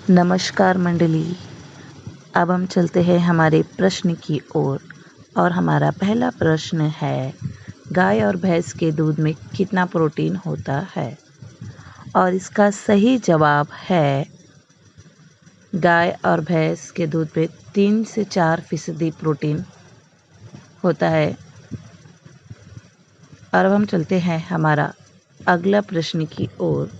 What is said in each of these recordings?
नमस्कार मंडली। अब हम चलते हैं हमारे प्रश्न की ओर और हमारा पहला प्रश्न है, गाय और भैंस के दूध में कितना प्रोटीन होता है? और इसका सही जवाब है, गाय और भैंस के दूध में 3 से 4% प्रोटीन होता है। और अब हम चलते हैं हमारा अगला प्रश्न की ओर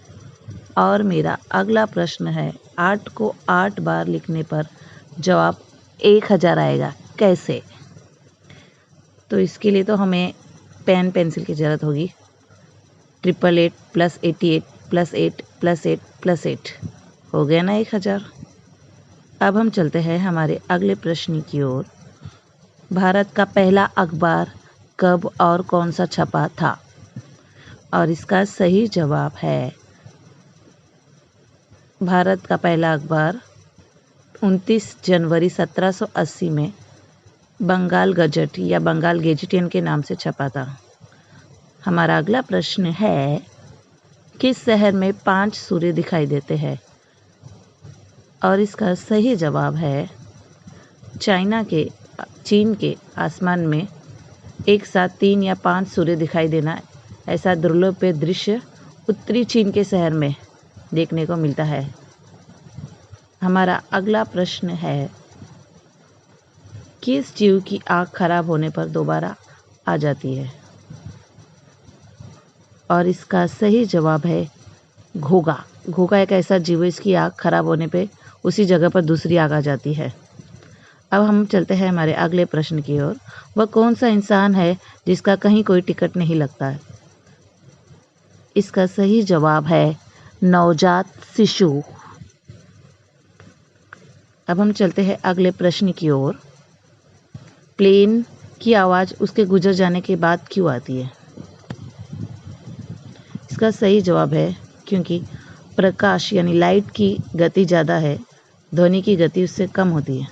और मेरा अगला प्रश्न है, 8 को 8 बार लिखने पर जवाब 1000 आएगा, कैसे? तो इसके लिए तो हमें पेन पेंसिल की ज़रूरत होगी। 888 + 88 + 8 + 8 + 8 हो गया ना 1000। अब हम चलते हैं हमारे अगले प्रश्न की ओर। भारत का पहला अखबार कब और कौन सा छपा था? और इसका सही जवाब है, भारत का पहला अखबार 29 जनवरी 1780 में बंगाल गजट या बंगाल गेजिटियन के नाम से छपा था। हमारा अगला प्रश्न है, किस शहर में 5 सूर्य दिखाई देते हैं? और इसका सही जवाब है, चीन के आसमान में एक साथ 3 या 5 सूर्य दिखाई देना, ऐसा दुर्लभ दृश्य उत्तरी चीन के शहर में देखने को मिलता है। हमारा अगला प्रश्न है, किस जीव की आँख खराब होने पर दोबारा आ जाती है? और इसका सही जवाब है, घोंघा। घोंघा एक ऐसा जीव है, इसकी आँख खराब होने पे उसी जगह पर दूसरी आँख आ जाती है। अब हम चलते हैं हमारे अगले प्रश्न की ओर। वह कौन सा इंसान है जिसका कहीं कोई टिकट नहीं लगता है? इसका सही जवाब है, नवजात शिशु। अब हम चलते हैं अगले प्रश्न की ओर। प्लेन की आवाज़ उसके गुजर जाने के बाद क्यों आती है? इसका सही जवाब है, क्योंकि प्रकाश यानी लाइट की गति ज़्यादा है, ध्वनि की गति उससे कम होती है।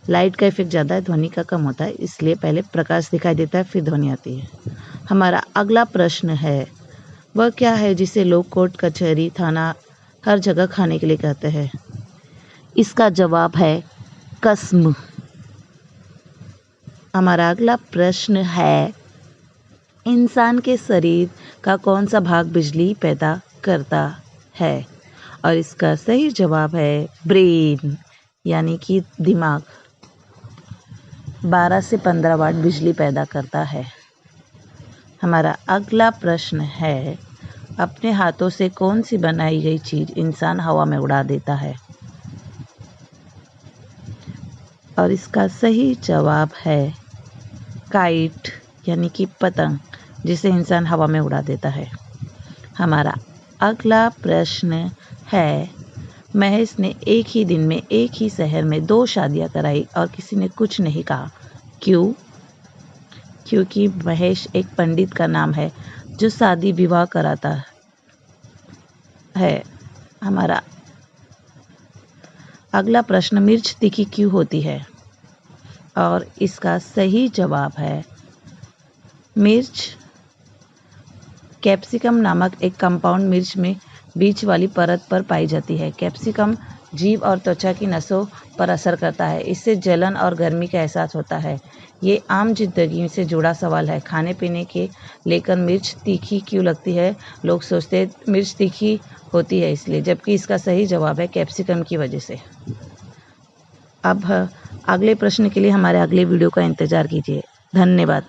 लाइट का इफेक्ट ज़्यादा है, ध्वनि का कम होता है, इसलिए पहले प्रकाश दिखाई देता है, फिर ध्वनि आती है। हमारा अगला प्रश्न है, वह क्या है जिसे लोग कोर्ट कचहरी थाना हर जगह खाने के लिए कहते हैं? इसका जवाब है, कसम। हमारा अगला प्रश्न है, इंसान के शरीर का कौन सा भाग बिजली पैदा करता है? और इसका सही जवाब है, ब्रेन यानी कि दिमाग 12 से 15 वाट बिजली पैदा करता है। हमारा अगला प्रश्न है, अपने हाथों से कौन सी बनाई गई चीज़ इंसान हवा में उड़ा देता है? और इसका सही जवाब है, काइट यानी कि पतंग, जिसे इंसान हवा में उड़ा देता है। हमारा अगला प्रश्न है, महेश ने एक ही दिन में एक ही शहर में 2 शादियां कराई और किसी ने कुछ नहीं कहा, क्यों? क्योंकि महेश एक पंडित का नाम है जो शादी विवाह कराता है। हमारा अगला प्रश्न, मिर्च तीखी क्यों होती है? और इसका सही जवाब है, मिर्च कैप्सिकम नामक एक कंपाउंड मिर्च में बीच वाली परत पर पाई जाती है। कैप्सिकम जीभ और त्वचा की नसों पर असर करता है, इससे जलन और गर्मी का एहसास होता है। ये आम जिंदगी से जुड़ा सवाल है। खाने पीने के लेकर मिर्च तीखी क्यों लगती है? लोग सोचते हैं मिर्च तीखी होती है इसलिए, जबकि इसका सही जवाब है, कैप्सिकम की वजह से। अब अगले प्रश्न के लिए हमारे अगले वीडियो का इंतज़ार कीजिए। धन्यवाद।